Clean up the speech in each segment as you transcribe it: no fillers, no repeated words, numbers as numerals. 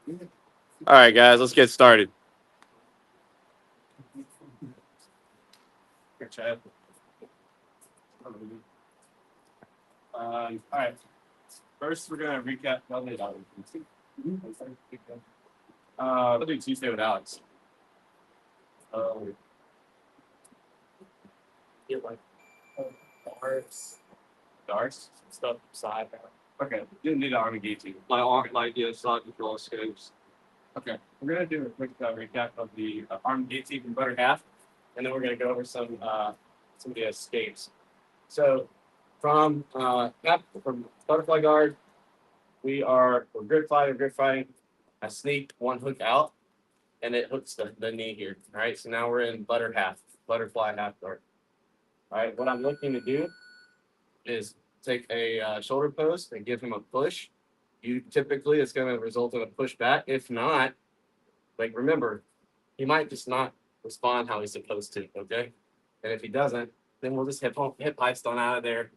All right, guys, let's get started. Here, Chad. All right. First, we're gonna recap. I'll do Tuesday with Alex. Get like darts, stuff side. Okay, you didn't need an army guillotine. Side control escapes. Okay, we're gonna do a quick recap of the arm guillotine from butter half, and then we're gonna go over some of the escapes. So from butterfly guard, we're grip fighting. I sneak one hook out, and it hooks the knee here. All right, so now we're in butterfly half guard. All right, what I'm looking to do is take a shoulder post and give him a push. Typically it's going to result in a pushback. If not, like remember, he might just not respond how he's supposed to. Okay, and if he doesn't, then we'll just hip pipes on out of there,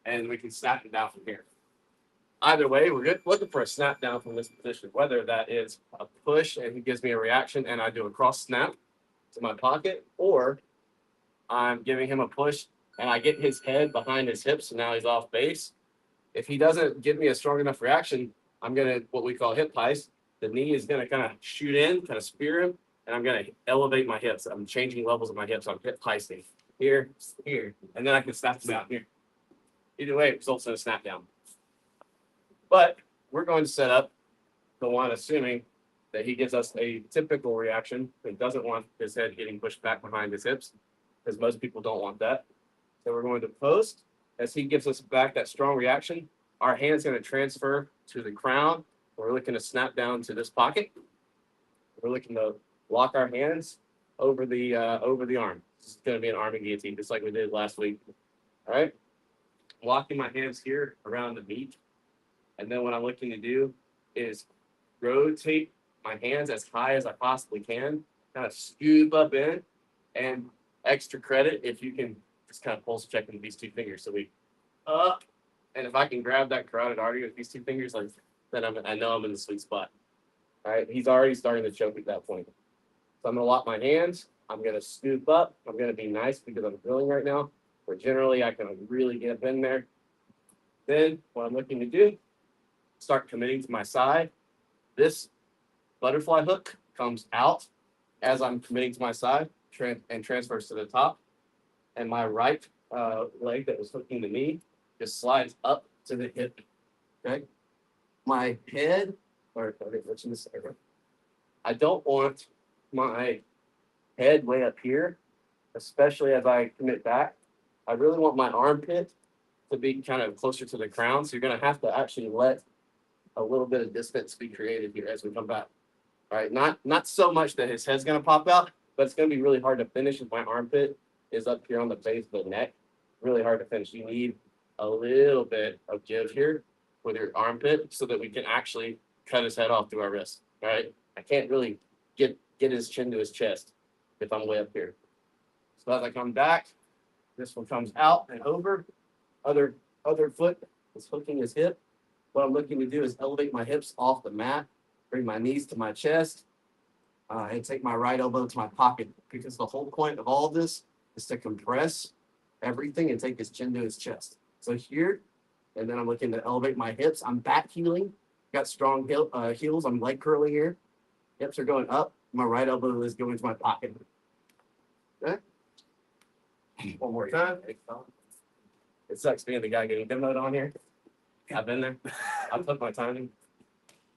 and we can snap him down from here. Either way, we're good. Looking for a snap down from this position, whether that is a push and he gives me a reaction and I do a cross snap to my pocket, or I'm giving him a push and I get his head behind his hips, and now he's off base. If he doesn't give me a strong enough reaction, I'm going to what we call hip heist. The knee is going to kind of shoot in, kind of spear him, and I'm going to elevate my hips. I'm changing levels of my hips. I'm hip heisting here, and then I can snap them down here. Either way, it results in a snap down. But we're going to set up the one assuming that he gives us a typical reaction and doesn't want his head getting pushed back behind his hips, because most people don't want that. So we're going to post. As he gives us back that strong reaction, our hand's going to transfer to the crown. We're looking to snap down to this pocket. We're looking to lock our hands over the arm. This is going to be an arm and guillotine, just like we did last week. All right, locking my hands here around the meat, and then what I'm looking to do is rotate my hands as high as I possibly can, kind of scoop up in, and extra credit if you can just kind of pulse check with these two fingers. So we up, and if I can grab that carotid artery with these two fingers, like then I know I'm in the sweet spot. All right, he's already starting to choke at that point. So I'm gonna lock my hands. I'm gonna scoop up. I'm gonna be nice because I'm drilling right now, where generally I can really get up in there. Then what I'm looking to do, start committing to my side. This butterfly hook comes out as I'm committing to my side and transfers to the top. And my right leg that was hooking the knee just slides up to the hip. Okay. My head, what's in this area? I don't want my head way up here, especially as I commit back. I really want my armpit to be kind of closer to the crown. So you're going to have to actually let a little bit of distance be created here as we come back. All right. Not so much that his head's going to pop out, but it's going to be really hard to finish if my armpit is up here on the base of the neck. Really hard to finish. You need a little bit of give here with your armpit so that we can actually cut his head off through our wrist. All right. I can't really get his chin to his chest if I'm way up here. So as I come back, this one comes out and over. Other foot is hooking his hip. What I'm looking to do is elevate my hips off the mat, bring my knees to my chest, and take my right elbow to my pocket, because the whole point of all of this is to compress everything and take his chin to his chest. So here, and then I'm looking to elevate my hips. I'm back heeling, got strong heels. I'm leg curling here. Hips are going up. My right elbow is going to my pocket. Okay. One more time. It sucks being the guy getting demoed on here. I've been there. I took my timing.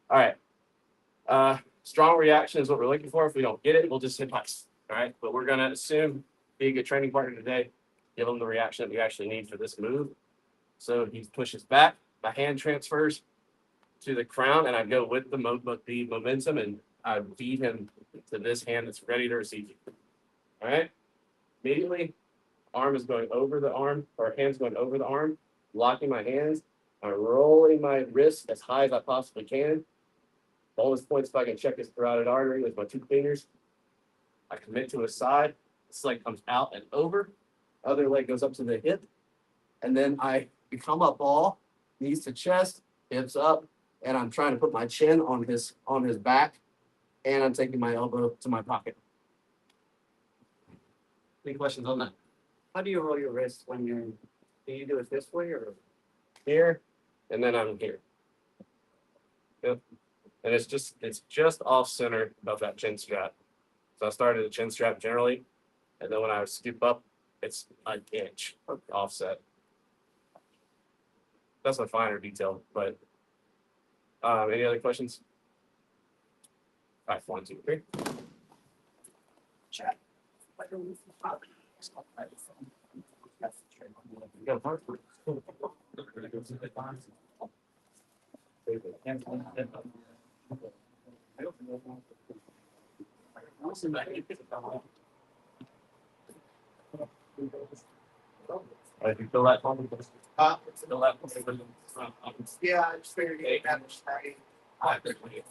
All right. Strong reaction is what we're looking for. If we don't get it, we'll just hit ice. All right. But we're going to assume be a good training partner today. Give him the reaction that we actually need for this move. So he pushes back. My hand transfers to the crown, and I go with the momentum, and I feed him to this hand that's ready to receive. All right. Immediately, arm is going over the arm, or hand's going over the arm, locking my hands. I'm rolling my wrist as high as I possibly can. Bonus points if I can check his carotid artery with my two fingers. I commit to his side. This leg comes out and over. Other leg goes up to the hip. And then I become a ball, knees to chest, hips up, and I'm trying to put my chin on his back, and I'm taking my elbow to my pocket. Any questions on that? How do you roll your wrist when you're? Do you do it this way or? Here, and then I'm here. Yep. And it's just off center of that chin strap. So I started the chin strap generally, and then when I scoop up, it's an inch offset. That's a finer detail, but any other questions? All right, 1, 2, 3. Chat. Go hard. You feel that one? Feel that one? Yeah, I just figured you had to stay. Oh, wait.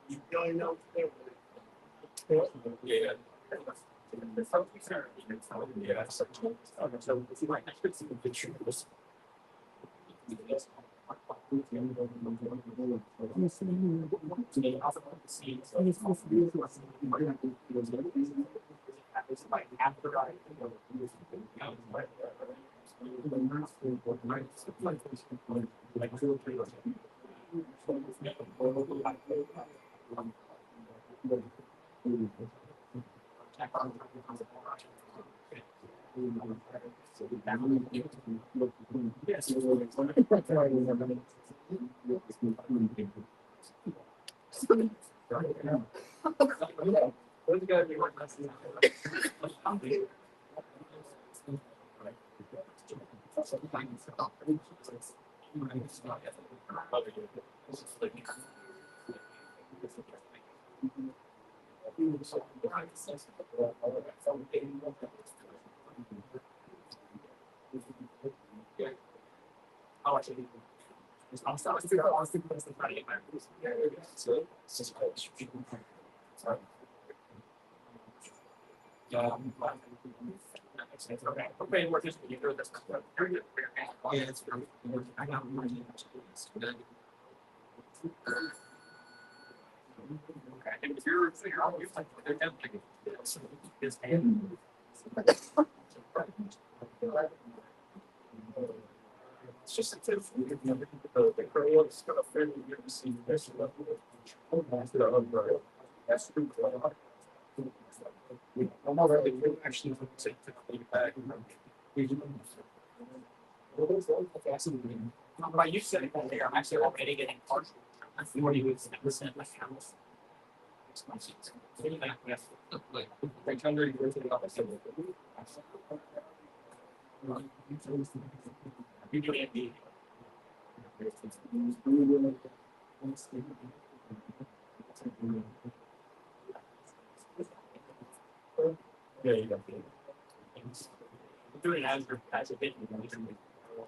You don't know. Yeah. It's just a tip. The curl is going to fairly good to see this level. That's pretty cool. I'm already actually take the feedback. By you said it there, I'm actually already getting partial. I'm 40% my house. Yeah, you got doing as a bit.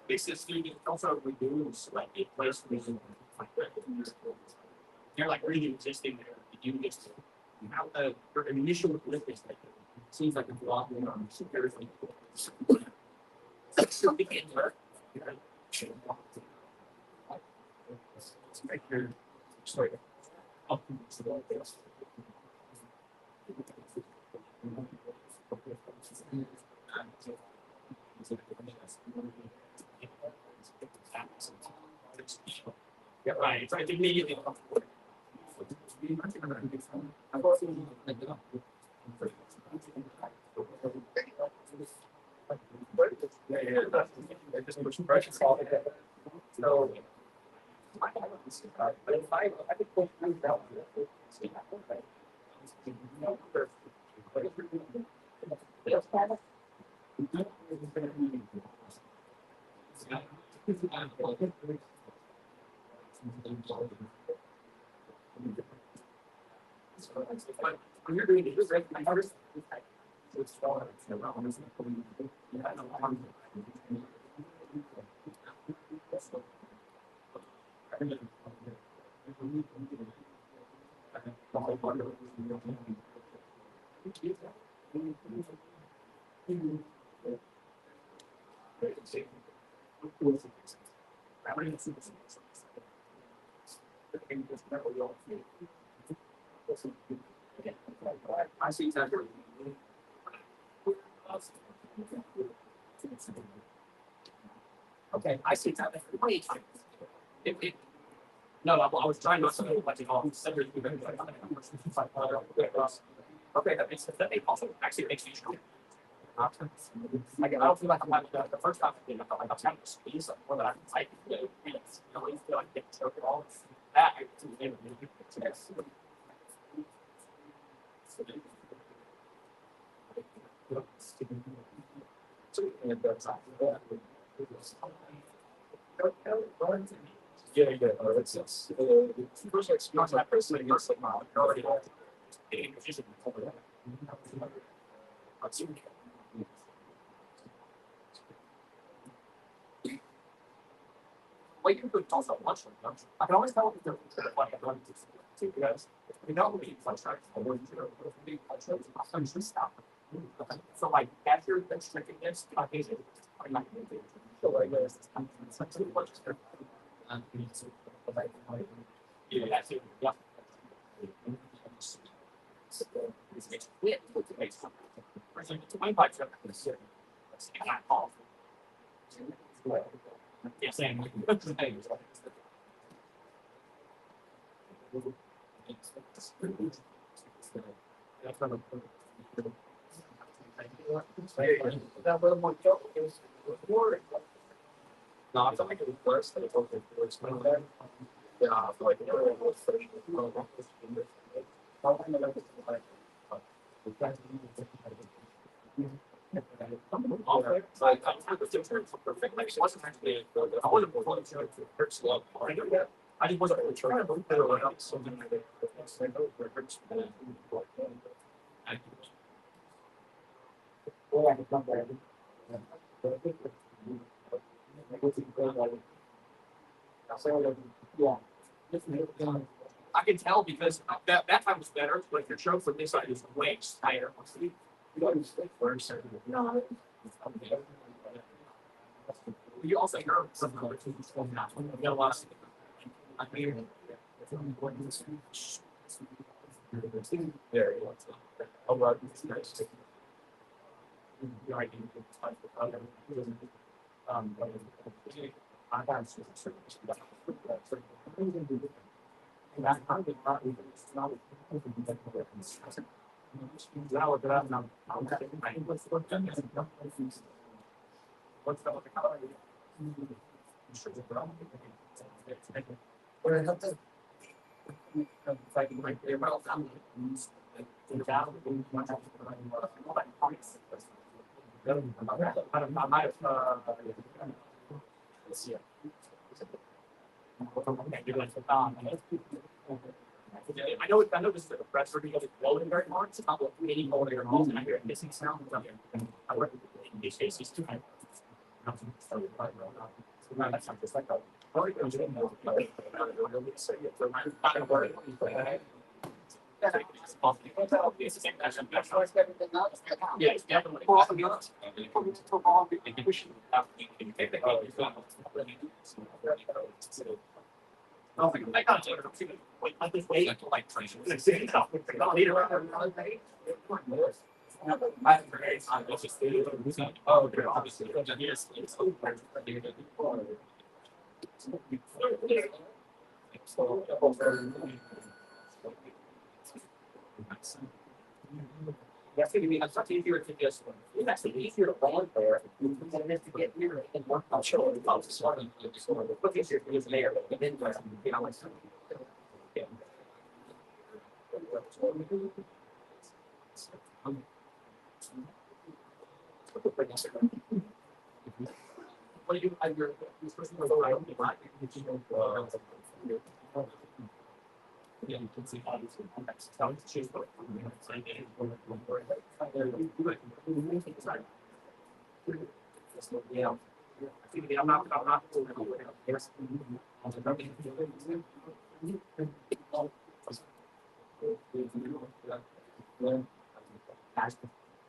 This is also we do slightly place they're like really existing there. You just how your initial lift is like seems like a lot more security. So begin work. Make your sorry. Up to the base. Yeah, right. It's like immediately comfortable. I just push pressure off of it. So, but if I think we'll do that. When you're doing it, you're right. My first. It's falling. It's around. It's yeah, I know. I see exactly. Okay, I see exactly. Wait. No, I was trying not to let it all. Okay, that makes also actually makes me sure. Like, I don't feel like I'm having the first time I felt like I was having to squeeze more than I can type. Minutes. You know, you feel like getting choked all that. Yes. Yeah, yeah. It's first experience. My personally, it's like already getting confused. Like you could talk about lunch. I can always tell if they're like I'm going to because you know we lunch right or we I'm just stop. So like after the drinking this, I think I'm not going to so like this. It's like too much. Yeah, that's it. Yeah. Yeah, it's 25 seconds. Yeah, same. That was one joke. It was more. No, I felt like it was worse than it was when there. Yeah, I feel like it was fresh. Like, I was different from perfect. Like, it wasn't actually, I wasn't going to hurt slow. I just wasn't really trying to move it around. So then it hurts. Yeah. I can tell because that time was better, but your choke from this side is way tighter. You don't stick first. No. You also heard some other things from that. You got a lot of I mean, very a lot of nice. Um, I got that kind of not even not now that I'm not what's the or I have to like my well family I might let's see. I know this is a compressor because it's blowing very hard. It's not like any more your nose, and I hear a hissing sound. I work in these cases too. That's not just like a. Yeah, it's definitely. Oh, I got it. Wait, I just wait until like 20 minutes. I'll eat around. I forget. I was just oh, okay. Obviously, yes, it's over. That's going to be much easier to just. It's actually easier to volunteer than it is to get here and work on show. It's much easier to use there and then you know, like. Yeah. What do you? You're supposed to go around. Yeah, you can see obviously. Yeah. I'm not.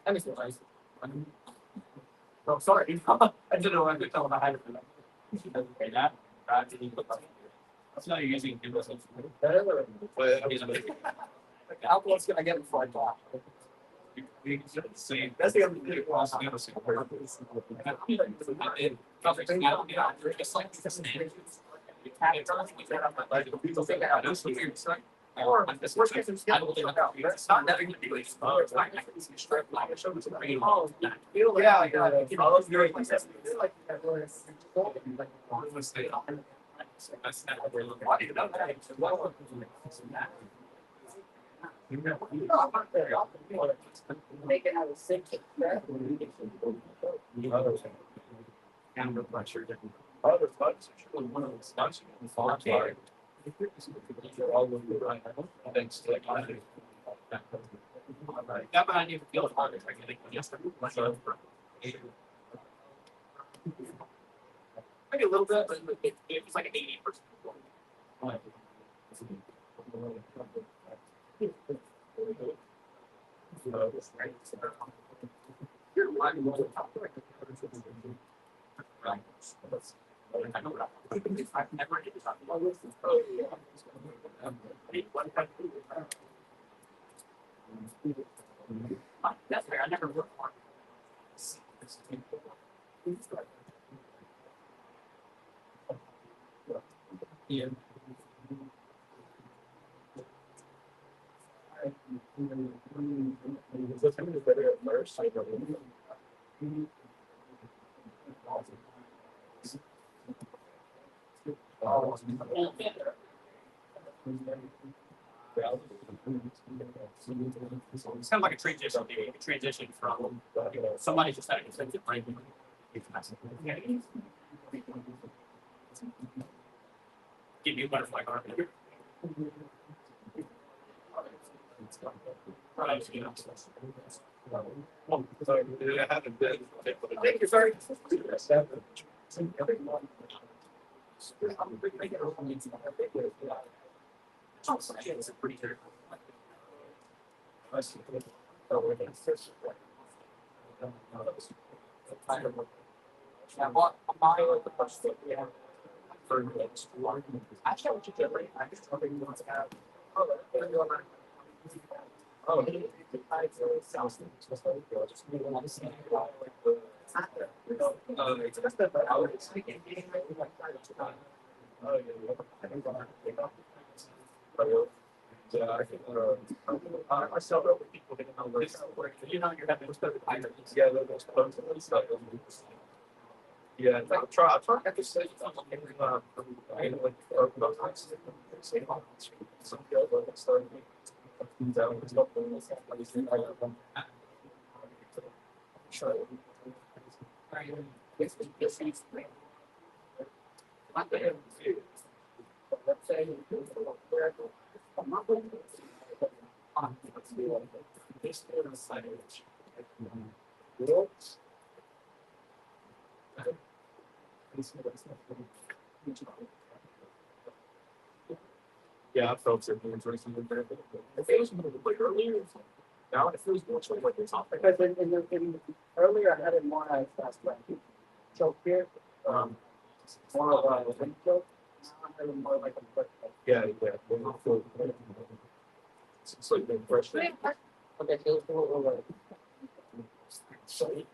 That makes me nice. Oh, sorry. I didn't know I could tell if I had it. Okay, that. That's not using it. How close can I get before I talk? That's the other thing. Or the worst case is it's not that big a deal. It's not straight line. It shows Make it out of six. Counter pressure. Other bugs are one of the stuff you can fall apart. All of the right things to that might even feel harder. I think just maybe a little bit, but it's like an 80%. I've never that's fair. I never worked for yeah. It's kind of like a transition. A transition from somebody just had a consensus brain. Give you a butterfly garden. Thank you, sorry. It's pretty good. I bought the first thing we have for I can't what you get right. I just don't think you want to have. Oh, sounds just just yeah, I think I sell over people getting on this. You know, you're having to yeah, those clothes and stuff. Yeah, I'll try. I have to say, some yeah, I felt it being very similar. It feels a little bit earlier. Now it feels more like it's off. Because earlier I had it more as fast like choke here. More of a wind choke. More like a quick. Yeah. It's like the fresh thing. Okay, so it's a little like. So,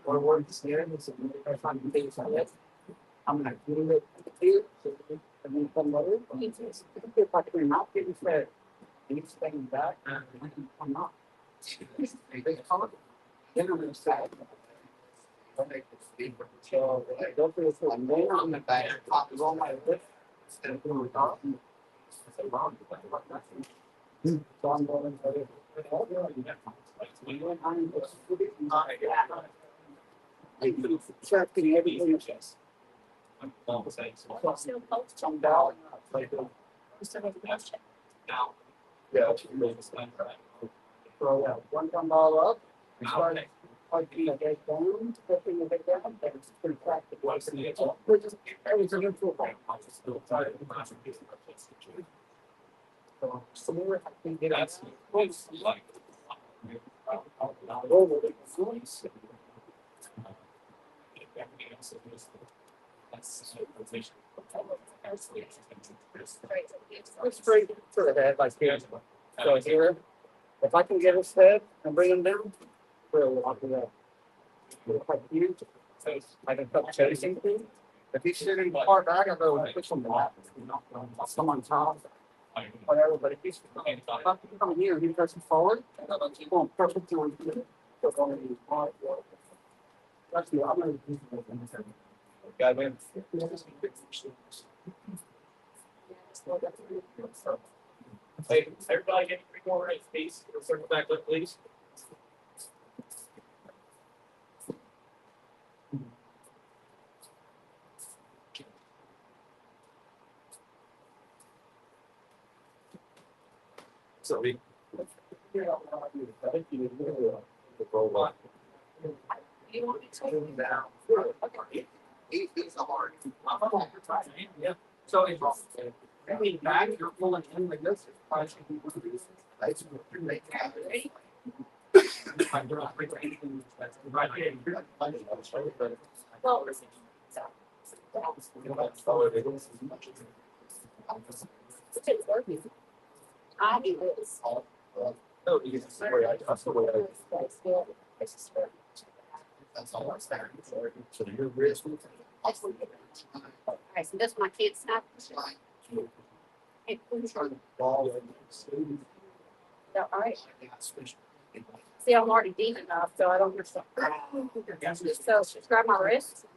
one word is here. I'm gonna do it here. And then come over. If I can not get fair, anything back, I'm not. They come up. Then I'm gonna say. I'll make it deeper. So I go through this. I'm going on the back. Pop is on my lip. Instead of doing the top. So I'm going to it. Tracking everything. I'm down. Yeah. Throw that one thumb ball up. Start like the head down, flipping the head down. That's pretty practical. We're just everything in football. So we were thinking That's like. Let's straight to the head like here. So here, if I can get his head and bring him down, we'll walk it up. Like you, I can stop chasing him. If he's sitting far back, I'll go push him back. Some on top, whatever. But if he's coming here, he pressing forward. Keep going perfect to him. That's the other. Got him. Hey, everybody get 3 more right space. Circle back up, please. So we You want me to take him down? He's a hard. yeah. So if you're back, you're pulling in like this. Well, it's working. I do this. That's all I'm saying. So your wrist. Alright, so this one I can't snap. Hey, Ball. alright. See, I'm already deep enough, so I don't hear stuff. So grab my wrist.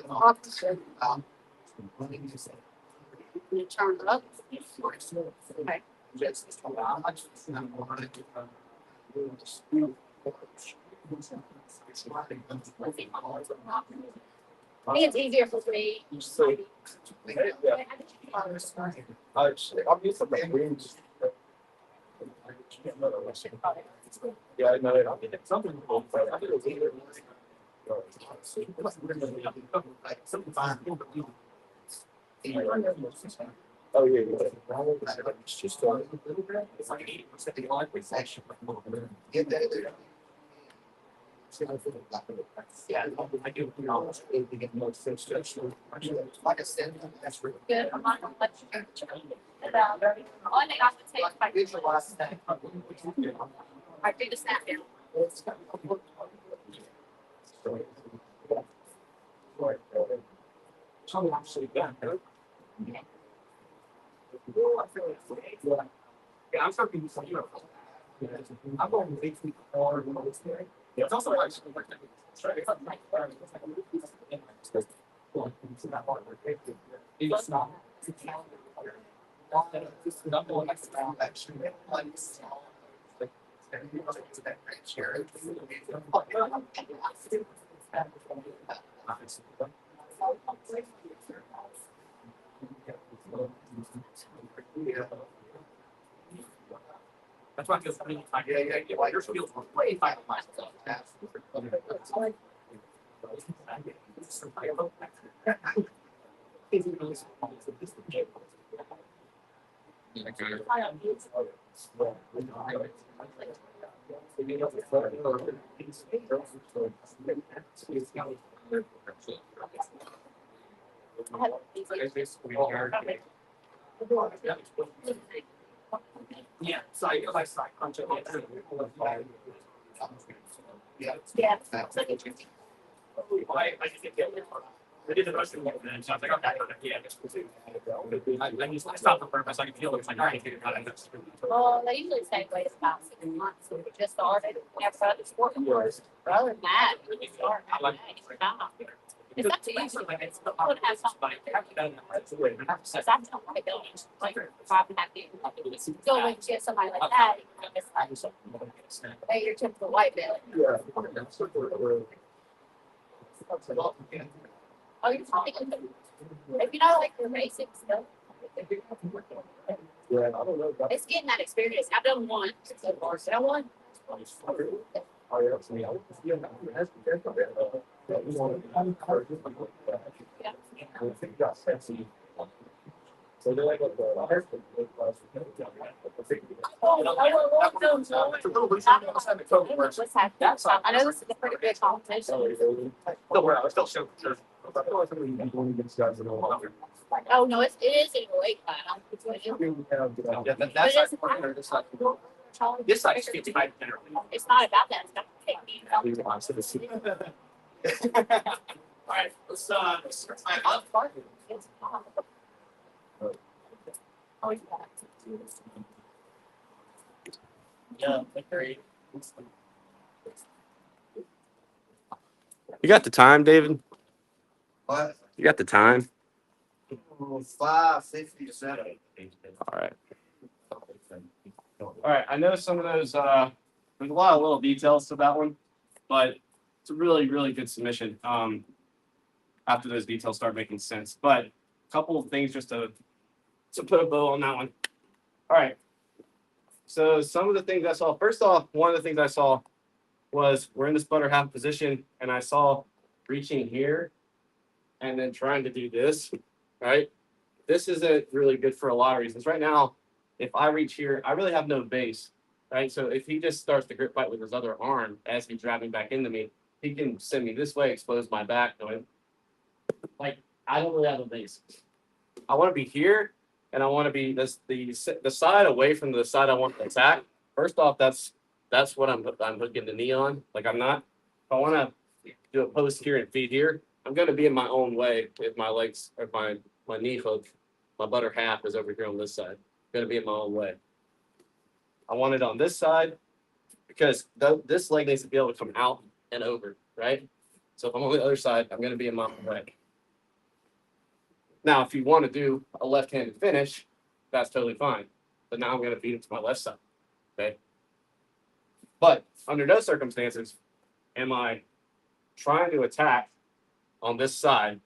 Opposite. You turn it up. Okay. I think it's easier for me. I'm used to the wings. Yeah, I know it. I mean, it's something. I think it was either. Oh yeah, it's just it's like 80% the life recession. Yeah, I do. Get more sense. Like I said, that's really Good. I'm not gonna let you. Only thing I would take is my. visualize that. I do the snap down. Yeah, I'm starting to use some. I'm going to 8 feet more. Yeah, it's also like it's not. That's why I feel really like your skills are way higher than mine. Yeah, side punch it. Yeah. Yeah. I just get it. I did the rest of it, and so I was like, okay, yeah, I stopped the purpose. I could feel it. It's like, all right, Well, they usually say wait about 6 months. So we just started. After other sport was rather than that, when you start, it's up to you. So it's good to have something there. Because I don't want to go like 5.5 years. So when you get somebody like that, it's like, hey, you're typical white belt. Yeah. Oh, you're fine. If you know, like the basic stuff, Yeah, I don't know. it's getting that experience. I've done one so far. So one. So they're like, What's happening? I know this is a pretty big competition. Don't worry, I'll still show. Oh no, it is in a weight class. Yeah, But that's it's this side's 55 generally. It's not about that. It's about the All right, let's start my up. It's not. Oh, yeah. Yeah, agree. You got the time, David? What? You got the time? 5:57. All right. All right. I know some of those, there's a lot of little details to that one, but it's a really, really good submission. After those details start making sense. But a couple of things just to put a bow on that one. All right. So some of the things I saw, first off, one of the things I saw was we're in this butter half position, and I saw reaching here and then trying to do this, right? This isn't really good for a lot of reasons. Right now, if I reach here, I really have no base, right? So if he just starts to grip fight with his other arm as he's driving back into me, he can send me this way, expose my back, going like I don't really have a base. I want to be here, and I want to be the side away from the side I want to attack. First off, that's what I'm hooking the knee on. Like I'm not. If I want to do a post here and feed here, I'm going to be in my own way if my legs or my knee hook, my butter half is over here on this side. I'm going to be in my own way. I want it on this side because this leg needs to be able to come out and over, right? So if I'm on the other side, I'm going to be in my own way. Now, if you want to do a left-handed finish, that's totally fine. But now I'm going to feed it to my left side, okay? But under those circumstances, am I trying to attack on this side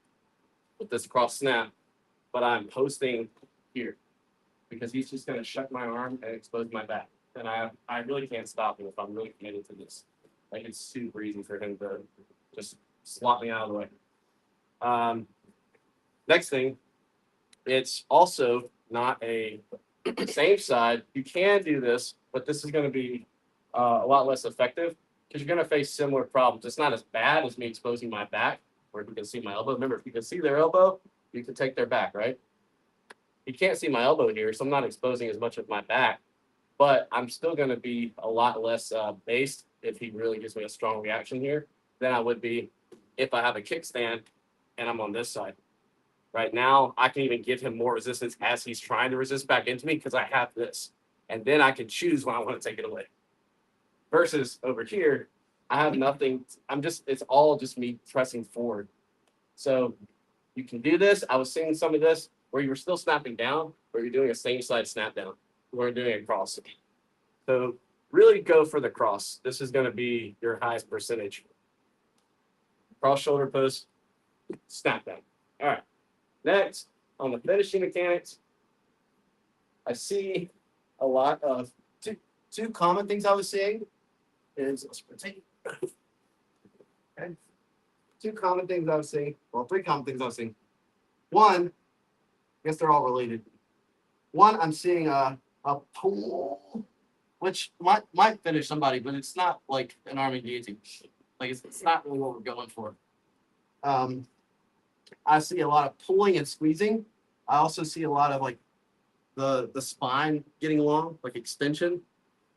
with this cross snap, but I'm posting here because he's just going to shut my arm and expose my back. And I really can't stop him if I'm really committed to this. Like it's super easy for him to just slot me out of the way. Next thing, it's also not a same side. You can do this, but this is going to be a lot less effective because you're going to face similar problems. It's not as bad as me exposing my back, where you can see my elbow. Remember, if you can see their elbow, you can take their back, right? You can't see my elbow here, so I'm not exposing as much of my back, but I'm still going to be a lot less based if he really gives me a strong reaction here than I would be if I have a kickstand and I'm on this side. Right now, I can even give him more resistance as he's trying to resist back into me because I have this. And then I can choose when I want to take it away. Versus over here, I have nothing. It's all just me pressing forward. So you can do this. I was seeing some of this where you were still snapping down, where you're doing a same side snap down. We're doing a cross. So really go for the cross. This is going to be your highest percentage. Cross shoulder post, snap down. All right. Next, on the finishing mechanics, I see a lot of two common things I was seeing is okay. Two common things I was seeing. Well, three common things I was seeing. One, I guess they're all related. One, I'm seeing a pull, which might finish somebody, but it's not like an army guillotine. Like it's not really what we're going for. I see a lot of pulling and squeezing. I also see a lot of like the spine getting long, like extension.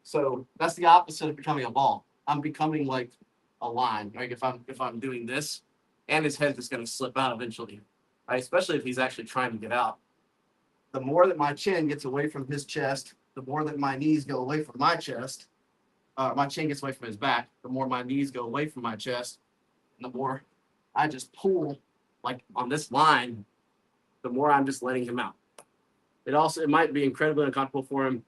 So that's the opposite of becoming a ball. I'm becoming like a line. Like if I'm doing this, and his head's just going to slip out eventually. Right? Especially if he's actually trying to get out. The more that my chin gets away from his chest, the more that my knees go away from my chest. My chin gets away from his back. The more my knees go away from my chest, and the more I just pull like on this line, the more I'm just letting him out. It might be incredibly uncomfortable for him,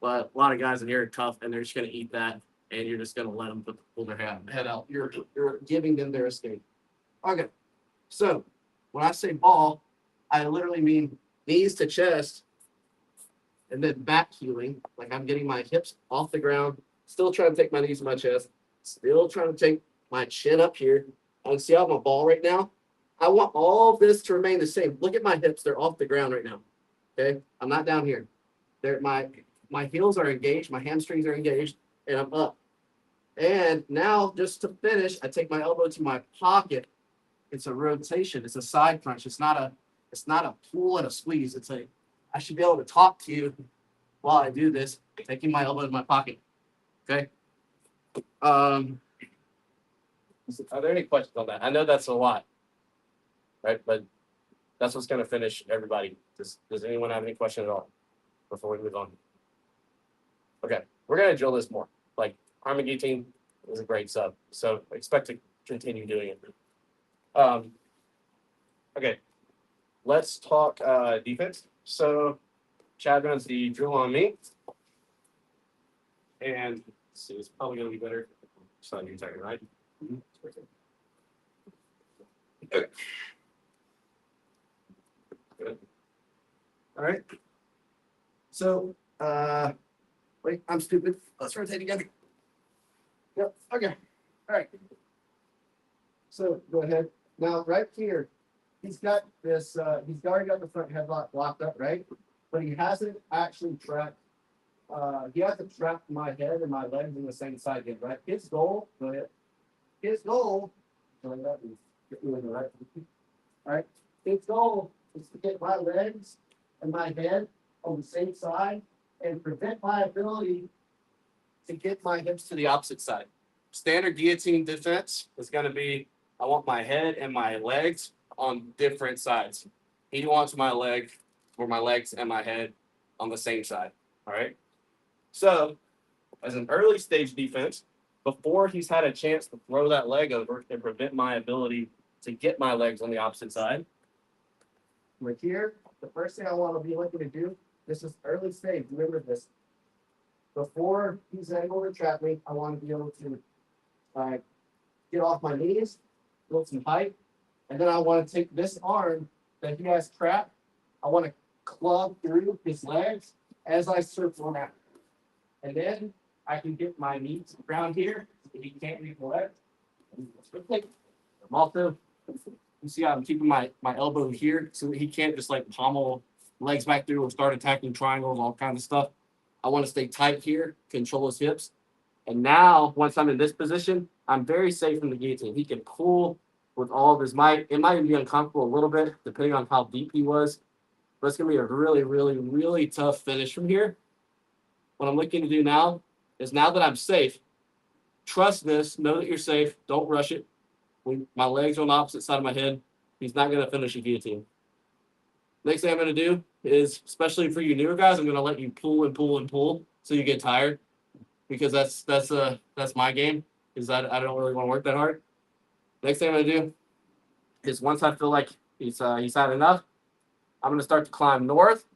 but a lot of guys in here are tough and they're just going to eat that, and you're just going to let them pull their head out. You're giving them their escape. Okay, so when I say ball, I literally mean knees to chest, and then back heeling. Like I'm getting my hips off the ground, still trying to take my knees to my chest, still trying to take my chin up here. And see how my ball right now? I want all of this to remain the same. Look at my hips; they're off the ground right now. Okay, I'm not down here. They're my heels are engaged, my hamstrings are engaged, and I'm up. And now, just to finish, I take my elbow to my pocket. It's a rotation. It's a side crunch. It's not a pull and a squeeze. I should be able to talk to you while I do this, taking my elbow to my pocket. Okay. Are there any questions on that? I know that's a lot, right? But that's what's going to finish everybody. Does anyone have any question at all before we move on? Okay, we're going to drill this more. Like arm and guillotine is a great sub, so expect to continue doing it. Okay, let's talk defense. So Chad runs the drill on me, and let's see, it's probably going to be better. It's not you second, right? Okay. Good. All right. So, wait, I'm stupid. Let's rotate together. Yep. Okay. All right. So go ahead. Now, right here, he's got this. He's already got the front headlock locked up, right? But he hasn't actually trapped. He hasn't trapped my head and my legs in the same side yet, right? His goal. Go ahead. His goal. All right. His goal is to get my legs and my head on the same side and prevent my ability to get my hips to the opposite side. Standard guillotine defense is going to be, I want my head and my legs on different sides. He wants my legs and my head on the same side. All right. So as an early stage defense, before he's had a chance to throw that leg over and prevent my ability to get my legs on the opposite side, we're here. The first thing I want to be looking to do, this is early stage. Remember this. Before he's able to trap me, I want to be able to get off my knees, build some height, and then I want to take this arm that he has trapped. I want to club through his legs as I circle him out. And then I can get my knees to the ground here so he can't leave the leg. I'm also, you see how I'm keeping my elbow here so that he can't just like pommel legs back through or start attacking triangles, all kinds of stuff. I want to stay tight here, control his hips. And now, once I'm in this position, I'm very safe in the guillotine. He can pull with all of his might. It might even be uncomfortable a little bit, depending on how deep he was. But it's going to be a really, really, really tough finish from here. What I'm looking to do now is, now that I'm safe, trust this, know that you're safe, don't rush it. My legs are on the opposite side of my head. He's not going to finish a guillotine. Next thing I'm going to do is, especially for you newer guys, I'm going to let you pull and pull and pull so you get tired, because that's my game, because I don't really want to work that hard. Next thing I'm going to do is, once I feel like he's had enough, I'm going to start to climb north,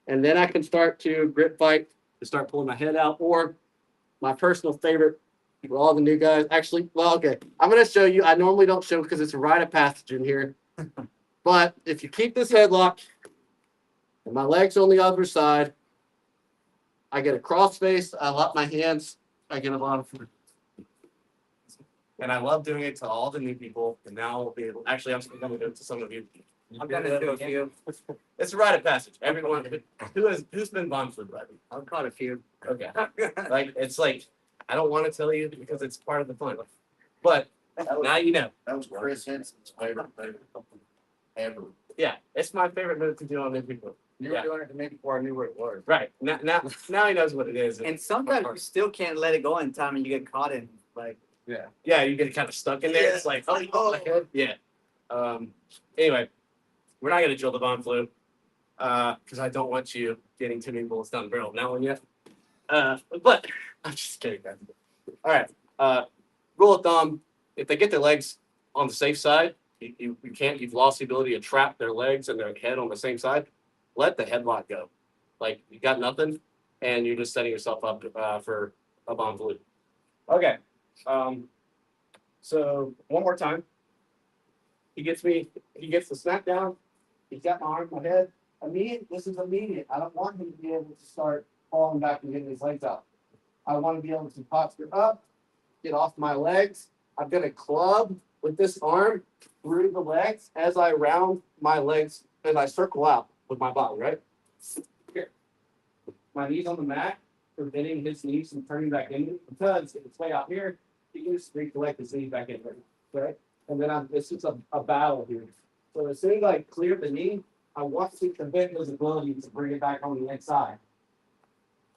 and then I can start to grip fight to start pulling my head out. Or my personal favorite for all the new guys, actually, well, okay, I'm going to show you. I normally don't show because it's a rite of passage in here. But if you keep this headlock and my legs on the other side, I get a cross face. I lock my hands. I get a lot of food. And I love doing it to all the new people. And now I'll be able, actually, I'm still going to do it to some of you. I'm going to do a few. It's a rite of passage. Everyone who's been bond food, right? I've caught a few. Okay. It's like, I don't want to tell you because it's part of the fun. But now you know. That was Chris Henson's favorite ever. Yeah, it's my favorite move to do on new people. You were doing it to me before I knew what it was. Right. Now he knows what it is. And sometimes you still can't let it go in time, and you get caught in like. Yeah, you get kind of stuck in there. Yeah. It's like, oh, yeah. Anyway, we're not gonna drill the bomb flu, because I don't want you getting too many bullets down the barrel of that one yet. But I'm just kidding, guys. All right. Rule of thumb: if they get their legs on the safe side, you've lost the ability to trap their legs and their head on the same side. Let the headlock go. Like, you got nothing, and you're just setting yourself up for a bomb flu. Okay. So one more time. He gets the snap down. He's got my arm, my head. This is immediate. I don't want him to be able to start falling back and getting his legs out. I want to be able to posture up, get off my legs. I'm going to club with this arm through the legs as I round my legs and I circle out with my body, right? Here. My knees on the mat, preventing his knees from turning back in because if it's way out here, he can just recollect his knees back in, right? And then it's just a battle here. So as soon as I clear the knee, I want to prevent his ability to bring it back on the inside.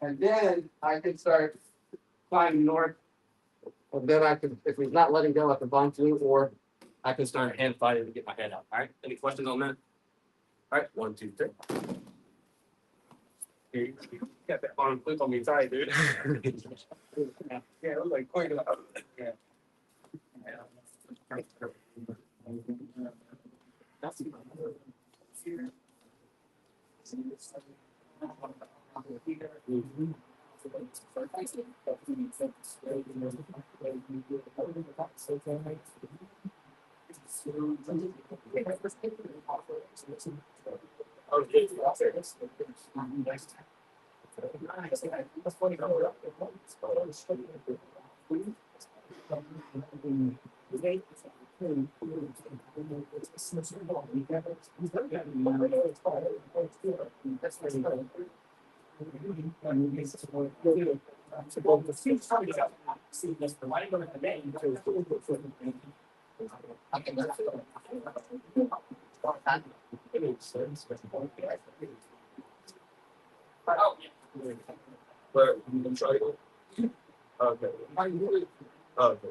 And then I can start climbing north. And then I can, if he's not letting go, I can bind through, or I can start hand fighting to get my head out. All right. Any questions on that? All right. 1, 2, 3. Here, you got that arm flip on me tight, dude. Yeah, it was like quite a lot. Yeah. That's Where you try to go? Okay. Okay.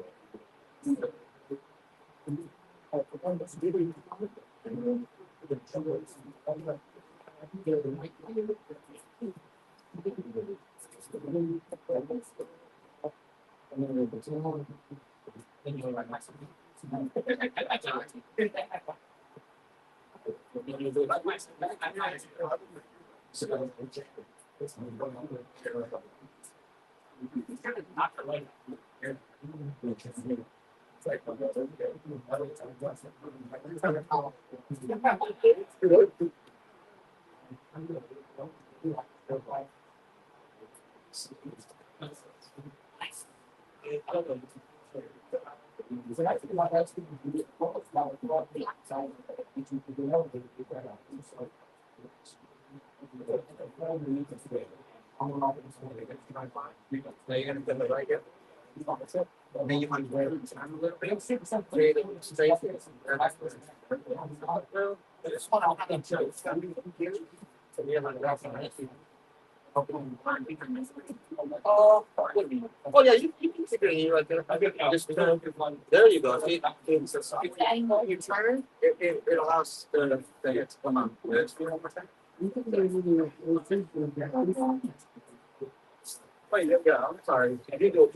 Oh yeah, you can figure it right there. Just there you go. See, you turn, it allows the thing to come on. Wait, yeah, I'm sorry. I did go.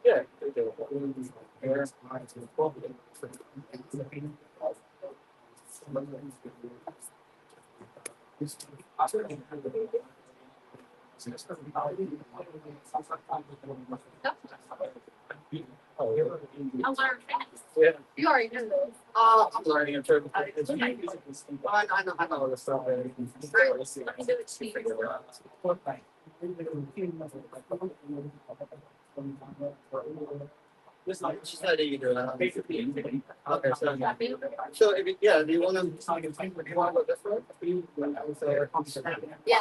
Yeah. I learned fast. Yeah. You already knew this. I'm learning in terms of I know the stuff. I can do it to you. She said you do that. Okay, Yeah, so if do you want to go this way?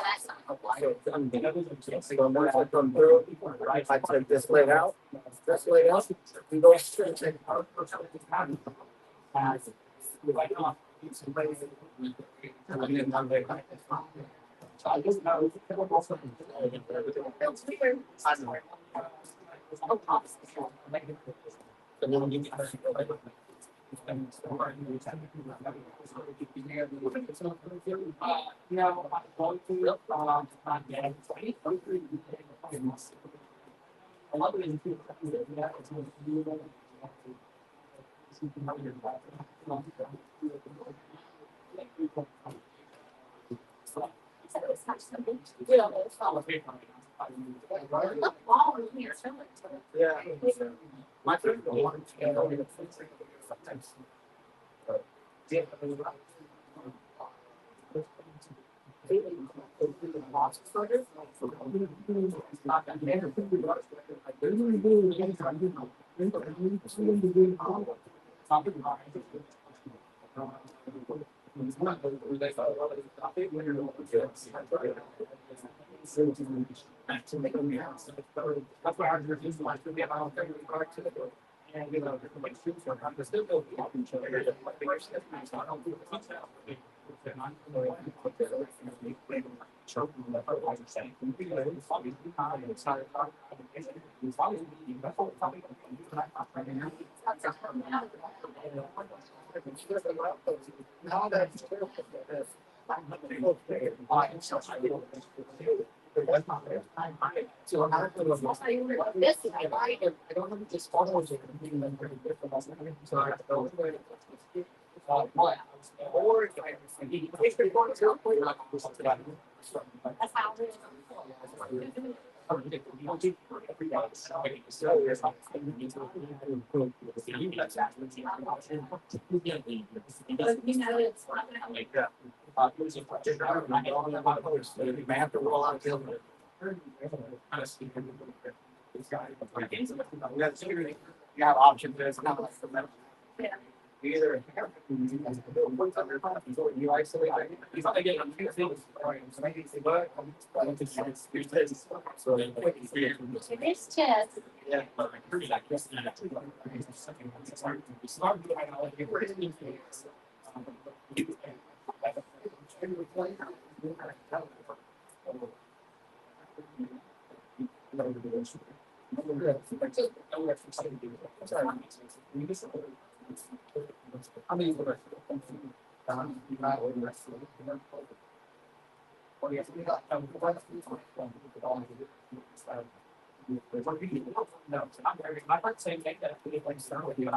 that's not. So once I come through, I take this leg out, and go straight. I just know. Yeah. My favorite one. That's why I refuse to like to be about and you know, like shoot for I'm still go each other. I don't do it. So I don't know this is I don't have this follows it. So I have to go. Or if you're going to That's how it is. But you know, it's not gonna Like that. I have to roll out the you have options. There's kind of like the middle. You either you isolate. You probably get a few things. So this chest. yeah. I mean, no, I'm not saying that we like start with you.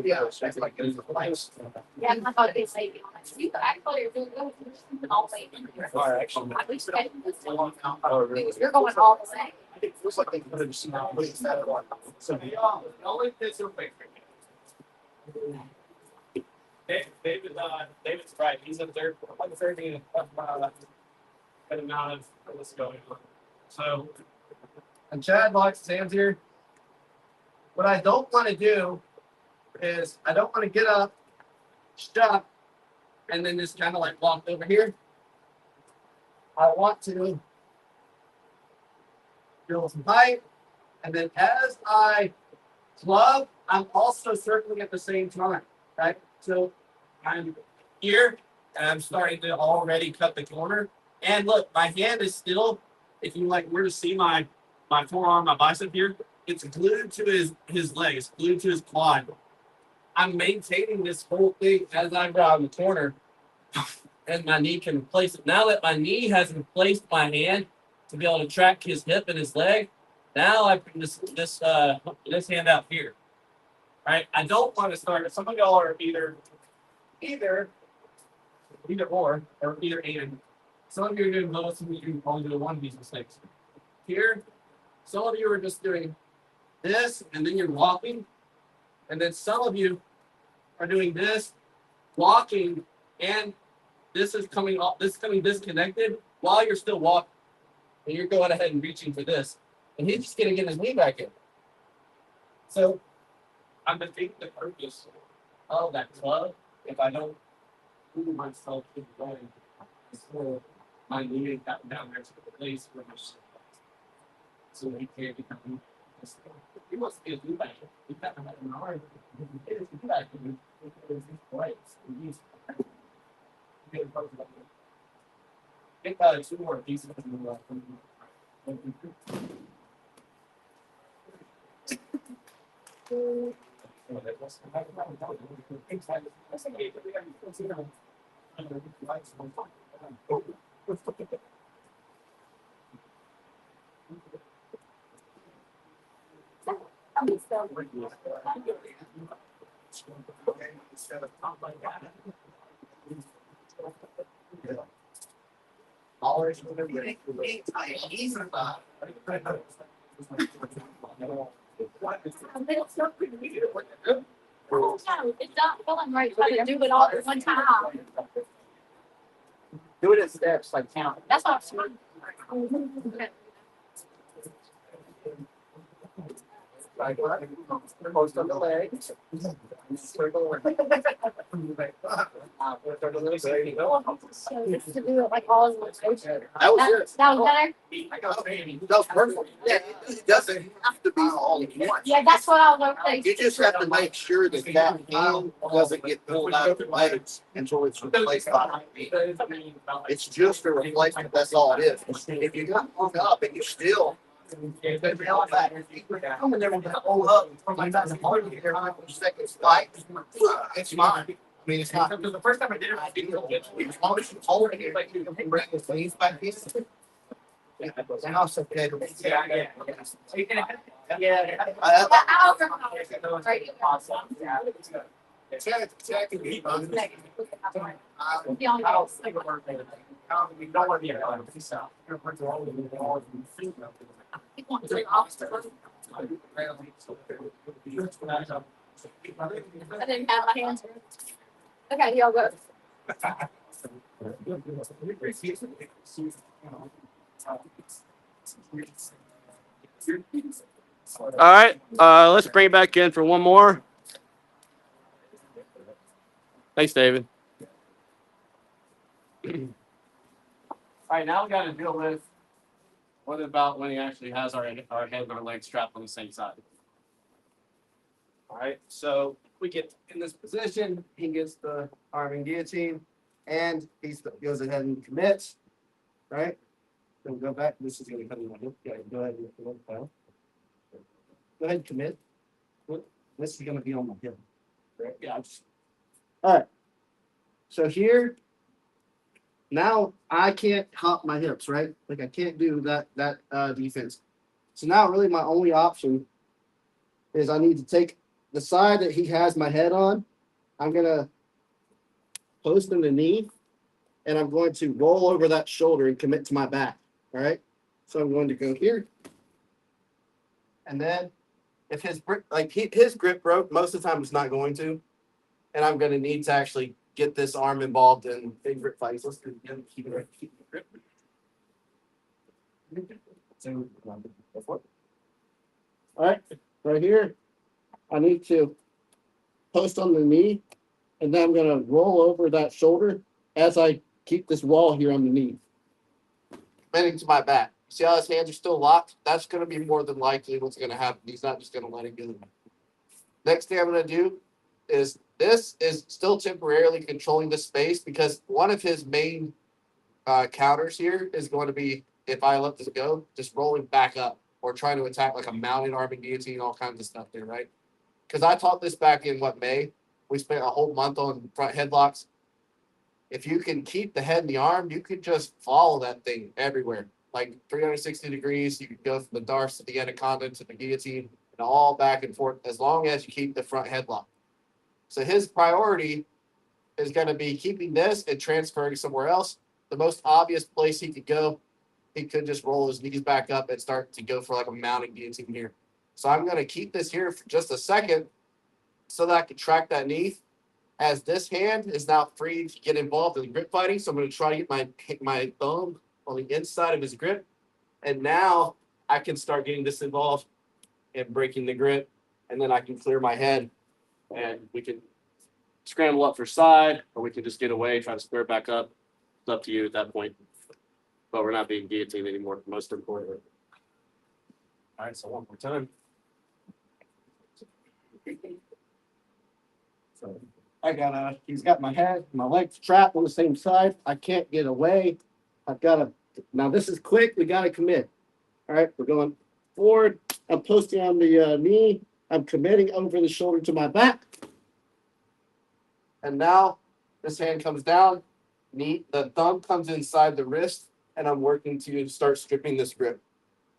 Yeah, Yeah, I thought they say you actually are doing good. All the way in here. At least you're going all the way. It feels like they could have seen that. So David's right. He's a third, like a third good amount of what's going on. So, and Chad locks his hands here. What I don't want to do is I don't want to get up, stop, and then just kind of like walk over here. I want to build some height, and then as I club, I'm also circling at the same time, right? So I'm here, and I'm starting to already cut the corner. And look, my hand is still, if you like, were to see my forearm, my bicep here, it's glued to his leg, it's glued to his quad. I'm maintaining this whole thing as I grab the corner, and my knee can replace it. Now that my knee has replaced my hand to be able to track his hip and his leg, now I bring this hand out here. Right? I don't want to start. Some of y'all are either or either and. Some of you are doing both, some of you are only doing one of these mistakes. Here, some of you are just doing this, and then you're walking. And then some of you are doing this, walking, and this is coming off, this is coming disconnected while you're still walking. And you're going ahead and reaching for this. And he's just gonna get his knee back in. So I'm defeating the purpose of that club if I don't move myself to the way. So my knee got down there to the place where So he can't become. He wants to be a new back. He's got an arm. It is new back. He's big two more pieces. It's not feeling right. Try to do it all at one time. Do it in steps, like count. That's what I'm saying. Like, post on the leg. Circle. So just to do it like all in one motion. That was it. That was better? That was perfect. Yeah, it doesn't have to be all at once. Yeah, that's what I was hoping. You just have to make sure that that hand doesn't get pulled out of the legs until it's replaced by the knee. It's just a replacement, that's all it is. If you got hung up and you still coming there with that hold up, second spike, it's fine. I mean, it's not. The first time I did it, I didn't know. As long as you hold it, you can bring his knees back in. Now it's okay. Yeah. Check. We don't want to be I didn't have my hands. Okay, y'all go. All right, let's bring it back in for one more. Thanks, David. All right, now we got to deal with what about when he actually has our head and our legs strapped on the same side. All right, so we get in this position. He gets the arm and guillotine, and he goes ahead and commits. Right? Then go back. This is going to come in my hip. Yeah, go ahead and go ahead and commit. This is going to be on my hip. Right? Yeah. All right. So here, now I can't hop my hips, right? Like I can't do that defense. So now really my only option is I need to take the side that he has my head on. I'm gonna post in the knee, and I'm going to roll over that shoulder and commit to my back. All right. So I'm going to go here, and then if his grip broke, most of the time it's not going to, and I'm going to need to actually get this arm involved in big grip fights. Let's do keep the grip. So, all right, right here, I need to post on the knee, and then I'm going to roll over that shoulder as I keep this wall here on the knee, bending to my back. See how his hands are still locked? That's going to be more than likely what's going to happen. He's not just going to let it go. Next thing I'm going to do is this is still temporarily controlling the space because one of his main counters here is going to be, if I let this go, just rolling back up or trying to attack like a mounted arm and guillotine, all kinds of stuff there, right? Because I taught this back in May. We spent a whole month on front headlocks. If you can keep the head and the arm, you could just follow that thing everywhere. Like 360 degrees, you could go from the darts to the anaconda to the guillotine and all back and forth as long as you keep the front headlock. So his priority is going to be keeping this and transferring somewhere else. The most obvious place he could go, he could just roll his knees back up and start to go for like a mounting guillotine here. So I'm going to keep this here for just a second so that I can track that knee. As this hand is now free to get involved in grip fighting, so I'm going to try to get my thumb on the inside of his grip. And now I can start getting this involved and breaking the grip. And then I can clear my head and we can scramble up for side, or we can just get away, try to square it back up. It's up to you at that point. But we're not being guillotined anymore, most importantly. All right, so one more time. So he's got my head, my legs trapped on the same side. I can't get away. I've got to, now this is quick. We got to commit. All right, we're going forward. I'm posting on the knee. I'm committing over the shoulder to my back. And now this hand comes down. Knee, the thumb comes inside the wrist, and I'm working to start stripping this grip.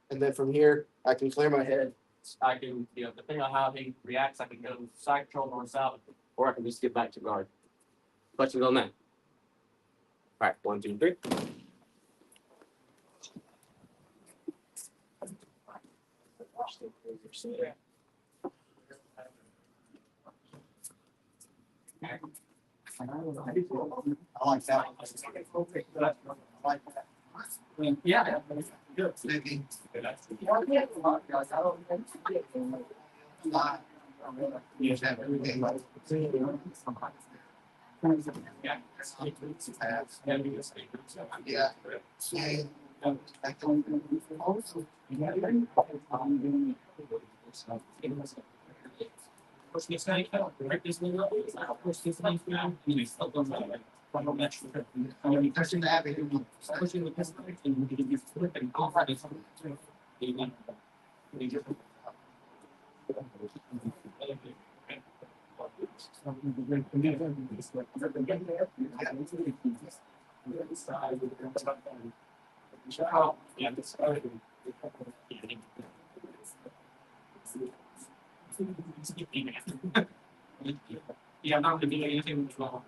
And then from here, I can clear my head. I can, depending on how he reacts, I can go side control north south, or I can just get back to guard. Questions on that? All right, 1, 2, 3. I like that. I like that. Yeah. Maybe. Yeah. Yeah, I'm not going to do anything wrong.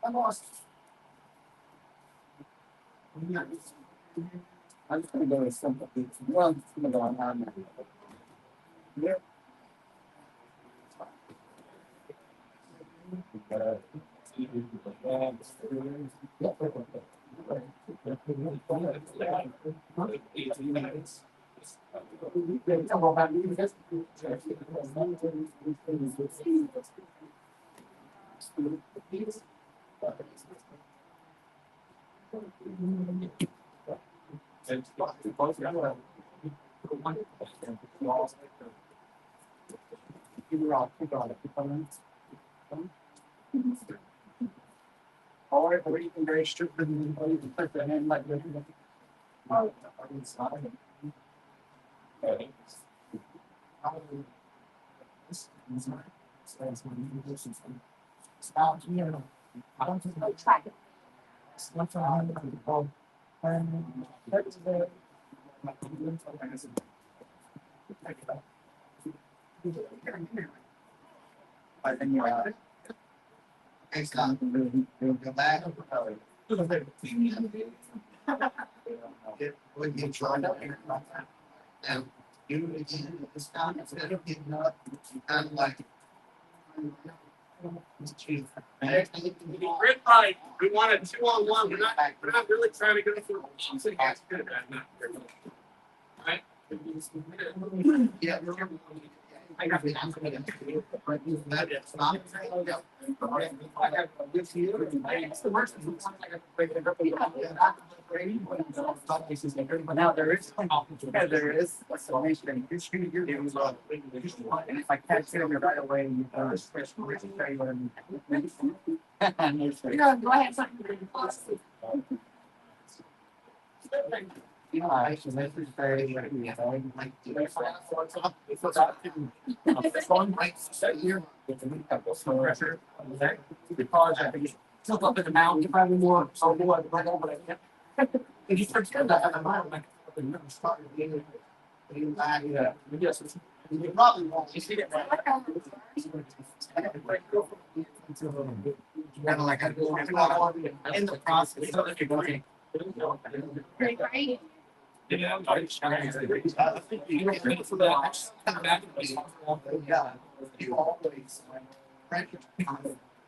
I'm lost. I'm just gonna go with simple. Well, I'm gonna go on. Yeah. All right, or you can very strict and you can put the hand like this. I don't think I tried it. What's on Hey, Scott, go back. When you try to. And you again, it's not, instead of getting up, you kind of like. Grid fight. We want a 2-on-1. We're not really trying to go through. Right? Yeah. I got it. That's not. But now there is, there is a solution. And if I catch it right away, you Go ahead. Actually, this is very, like, pressure. Because I think tilt up in the mountain, you probably more, so more, but I can't. If you start to that, I'm like, yeah, yes. You probably won't. You see it, right? Kind of like a. In the process, so if you're going. Right. Yeah, I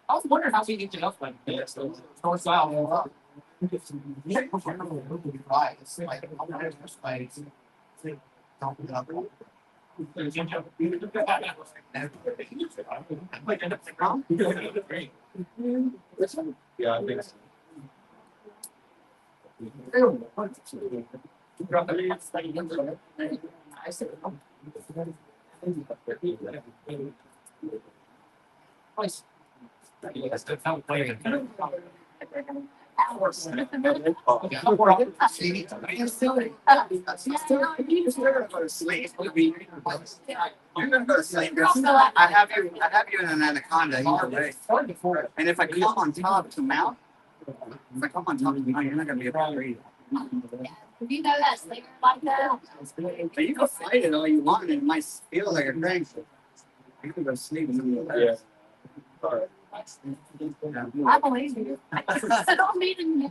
I was wondering how we get it up like this, so it's out. Right, it's like, I'm not just like, don't get up. Yeah, I think so. You're gonna go to sleep. I have you in an anaconda either way. And if I come on top to mount, if I come on top to mount, you're not gonna be able to breathe. You know that slinger like that? But you can fight it all you want, and it might feel like a crank. You can go sleep in the middle of Yeah. that. I believe you. I don't mean to.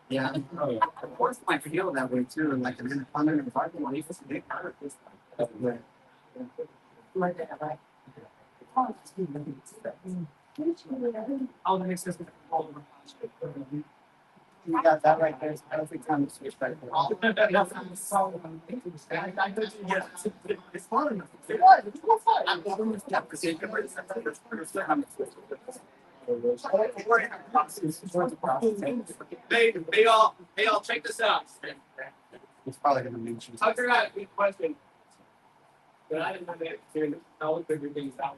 Yeah. Of course, it might feel that way too, like an anaconda in a parking lot. It's a big hurt. You got that right there. I don't think time to switch back. It's fun. Hey, y'all, check this out. It's probably gonna mention. Tucker got a good question. But I didn't know that. I'll look figure things out.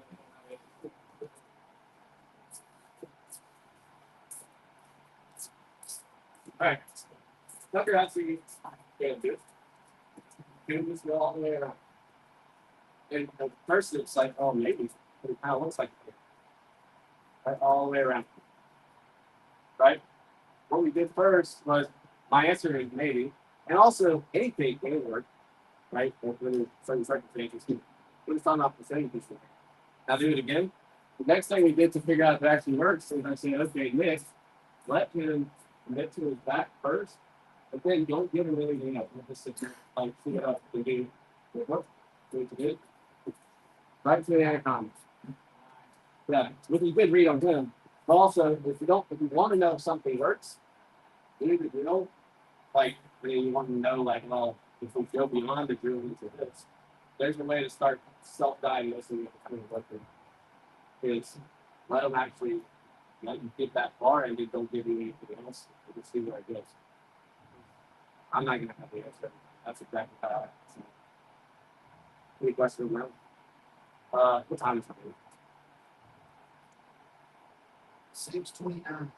All right. Tucker actually can't do it. Do this go all the way around. And at first it's like, oh, maybe it kind of looks like it. Right, all the way around. Right? What we did first was my answer is maybe, and also anything can work, right? When certain circumstances, but it's not off the same thing. Now do it again. The next thing we did to figure out if it actually works is I said, okay, Nick, let him commit to his back first, but then don't give him anything else. We'll just sit there, like, see it up and do what? Do it to do. Right to the anaconda. Yeah, which is a good read on him. But also, if you want to know if something works, even if you don't, like, you want to know, like, well, if we go beyond the drill into this, there's a way to start self-diagnosing kind of what is let them actually let you get that far and then don't give you anything else and see where it goes. I'm not gonna have the answer. That's exactly how I see it. Any questions around? What time is it? 6:29.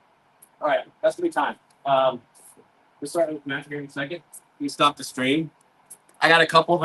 All right, that's gonna be time. We'll start with Matt here in a second. You stop the stream. I got a couple of